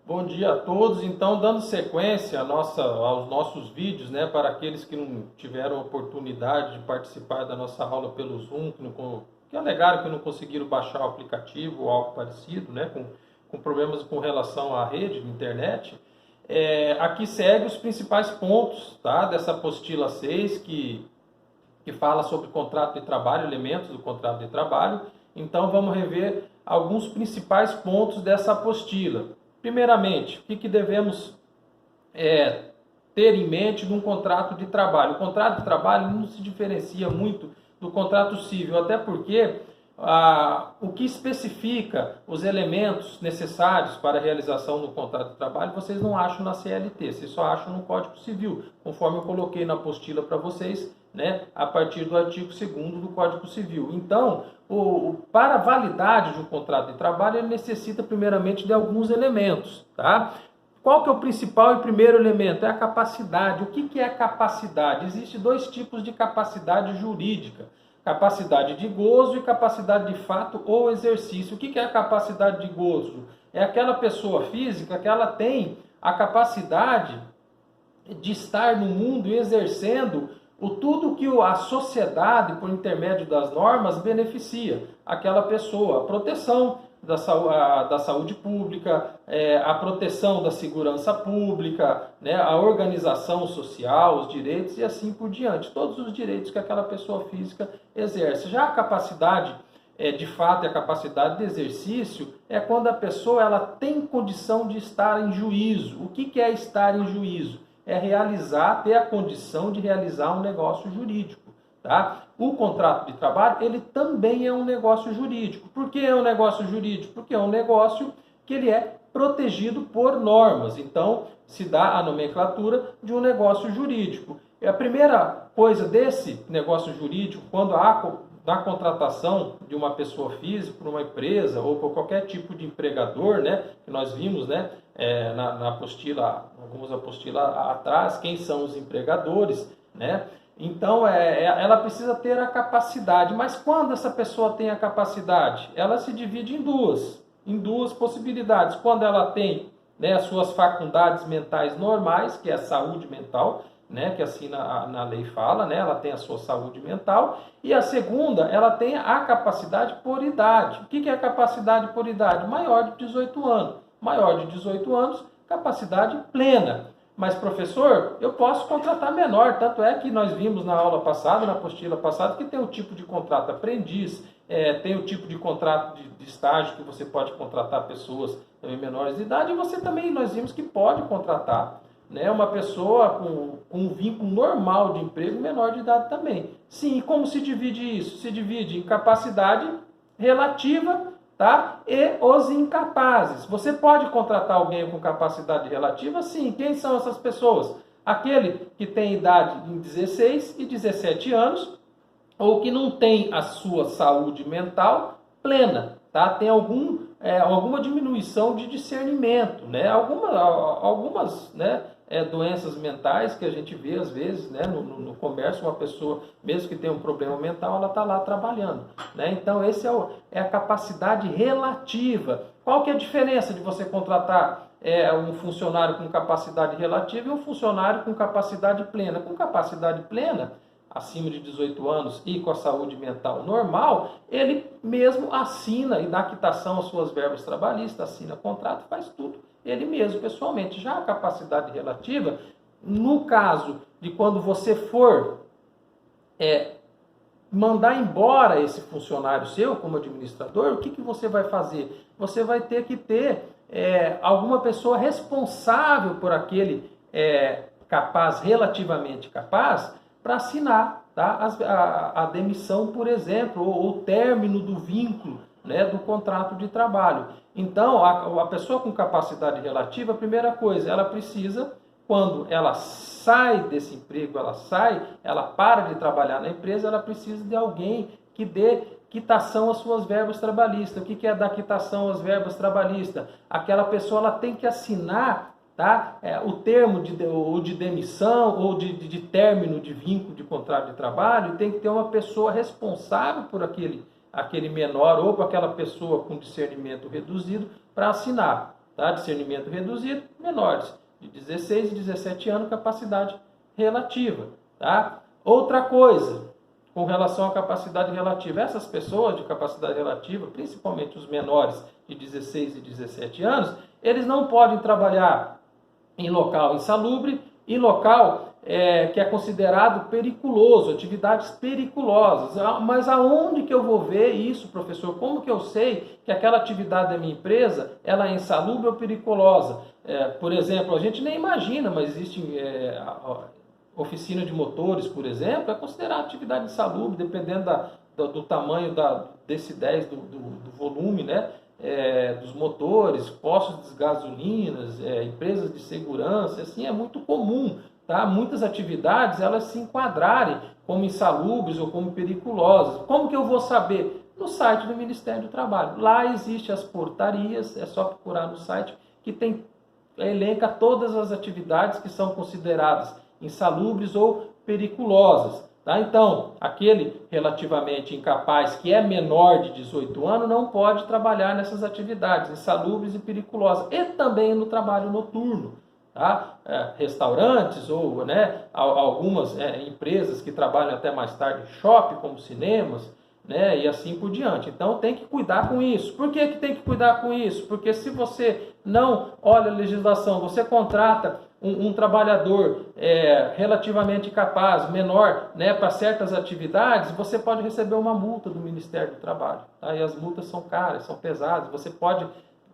Bom dia a todos. Então, dando sequência aos nossos vídeos, né, para aqueles que não tiveram oportunidade de participar da nossa aula pelo Zoom, que alegaram que não conseguiram baixar o aplicativo ou algo parecido, né, com problemas com relação à rede de internet, aqui segue os principais pontos, tá, dessa apostila 6, que fala sobre contrato de trabalho, elementos do contrato de trabalho. Então, vamos rever alguns principais pontos dessa apostila. Primeiramente, o que devemos ter em mente num contrato de trabalho? O contrato de trabalho não se diferencia muito do contrato civil, até porque o que especifica os elementos necessários para a realização do contrato de trabalho, vocês não acham na CLT, vocês só acham no Código Civil, conforme eu coloquei na apostila para vocês, né, a partir do artigo 2º do Código Civil. Então, para a validade de um contrato de trabalho, ele necessita primeiramente de alguns elementos, tá? Qual que é o principal e primeiro elemento? É a capacidade. O que é capacidade? Existem dois tipos de capacidade jurídica. Capacidade de gozo e capacidade de fato ou exercício. O que é a capacidade de gozo? É aquela pessoa física que ela tem a capacidade de estar no mundo exercendo tudo que a sociedade, por intermédio das normas, beneficia aquela pessoa. A proteção da saúde pública, a proteção da segurança pública, né, a organização social, os direitos e assim por diante. Todos os direitos que aquela pessoa física exerce. Já a capacidade de fato e a capacidade de exercício é quando a pessoa ela tem condição de estar em juízo. O que é estar em juízo? É ter a condição de realizar um negócio jurídico. Tá? O contrato de trabalho, ele também é um negócio jurídico. Por que é um negócio jurídico? Porque é um negócio que ele é protegido por normas. Então, se dá a nomenclatura de um negócio jurídico. E a primeira coisa desse negócio jurídico, quando há da contratação de uma pessoa física por uma empresa ou por qualquer tipo de empregador, né, que nós vimos, né, na apostila, algumas apostilas atrás, quem são os empregadores, né? Então, ela precisa ter a capacidade. Mas quando essa pessoa tem a capacidade? Ela se divide em duas possibilidades. Quando ela tem, né, as suas faculdades mentais normais, que é a saúde mental, né, que assim na lei fala, né, ela tem a sua saúde mental. E a segunda, ela tem a capacidade por idade. O que é a capacidade por idade? Maior de 18 anos. Maior de 18 anos, capacidade plena. Mas, professor, eu posso contratar menor. Tanto é que nós vimos na aula passada, na apostila passada, que tem o tipo de contrato aprendiz, tem o tipo de contrato de estágio que você pode contratar pessoas também menores de idade. E você também, nós vimos que pode contratar, né, uma pessoa com um vínculo normal de emprego menor de idade também. Sim, e como se divide isso? Se divide em capacidade relativa, tá? E os incapazes. Você pode contratar alguém com capacidade relativa? Sim. Quem são essas pessoas? Aquele que tem idade em 16 e 17 anos, ou que não tem a sua saúde mental plena, tá? Tem alguma diminuição de discernimento, né? Algumas né, doenças mentais que a gente vê às vezes, né, no comércio, uma pessoa, mesmo que tenha um problema mental, ela está lá trabalhando, né? Então, esse é a capacidade relativa. Qual que é a diferença de você contratar um funcionário com capacidade relativa e um funcionário com capacidade plena? Com capacidade plena, acima de 18 anos e com a saúde mental normal, ele mesmo assina e dá quitação às suas verbas trabalhistas, assina contrato, faz tudo ele mesmo, pessoalmente. Já a capacidade relativa, no caso de quando você for mandar embora esse funcionário seu como administrador, o que você vai fazer? Você vai ter que ter alguma pessoa responsável por aquele capaz, relativamente capaz, para assinar, tá, a demissão, por exemplo, ou o término do vínculo, né, do contrato de trabalho. Então, a pessoa com capacidade relativa, a primeira coisa, ela precisa, quando ela sai desse emprego, ela para de trabalhar na empresa, ela precisa de alguém que dê quitação às suas verbas trabalhistas. O que é dar quitação às verbas trabalhistas? Aquela pessoa ela tem que assinar, tá, o termo de demissão ou de término de vínculo de contrato de trabalho, tem que ter uma pessoa responsável por aquele menor ou por aquela pessoa com discernimento reduzido para assinar. tá? Discernimento reduzido, menores de 16 e 17 anos, capacidade relativa, tá? Outra coisa, com relação à capacidade relativa, essas pessoas de capacidade relativa, principalmente os menores de 16 e 17 anos, eles não podem trabalhar em local insalubre e local que é considerado periculoso, atividades periculosas. Mas aonde que eu vou ver isso, professor? Como que eu sei que aquela atividade da minha empresa ela é insalubre ou periculosa? Por exemplo, a gente nem imagina, mas existe oficina de motores, por exemplo, é considerada atividade insalubre, dependendo do tamanho desse 10, do volume, né? Dos motores, postos de gasolinas, empresas de segurança, assim, é muito comum, tá? Muitas atividades elas se enquadrarem como insalubres ou como periculosas. Como que eu vou saber? No site do Ministério do Trabalho. Lá existem as portarias, é só procurar no site, que elenca todas as atividades que são consideradas insalubres ou periculosas. Tá? Então, aquele relativamente incapaz que é menor de 18 anos não pode trabalhar nessas atividades insalubres e periculosas. E também no trabalho noturno. Tá? Restaurantes ou algumas empresas que trabalham até mais tarde, shopping, como cinemas, né, e assim por diante. Então tem que cuidar com isso. Por que tem que cuidar com isso? Porque se você não olha a legislação, você contrata um trabalhador relativamente capaz, menor, né, para certas atividades, você pode receber uma multa do Ministério do Trabalho. Tá? E as multas são caras, são pesadas. Você pode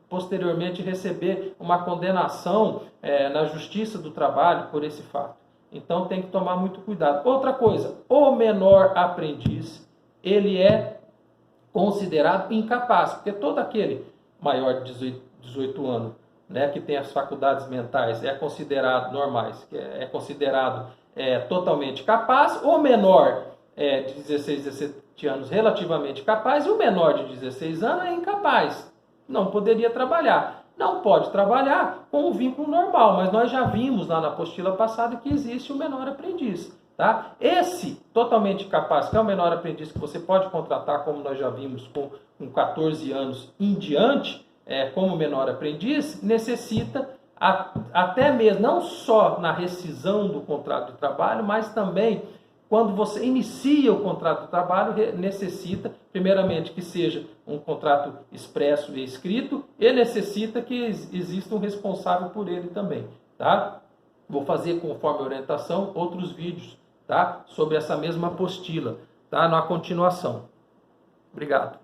posteriormente receber uma condenação na Justiça do Trabalho por esse fato. Então tem que tomar muito cuidado. Outra coisa, o menor aprendiz, ele é considerado incapaz, porque todo aquele maior de 18 anos, né, que tem as faculdades mentais, é considerado normais, é considerado totalmente capaz. O menor de 16, 17 anos relativamente capaz, e o menor de 16 anos é incapaz, não poderia trabalhar. Não pode trabalhar com o vínculo normal, mas nós já vimos lá na apostila passada que existe o menor aprendiz. Tá? Esse totalmente capaz, que é o menor aprendiz que você pode contratar, como nós já vimos, com 14 anos em diante, como menor aprendiz, necessita até mesmo, não só na rescisão do contrato de trabalho, mas também quando você inicia o contrato de trabalho, necessita, primeiramente, que seja um contrato expresso e escrito, e necessita que exista um responsável por ele também. Tá? Vou fazer, conforme a orientação, outros vídeos, tá? Sobre essa mesma apostila, tá? Na continuação. Obrigado.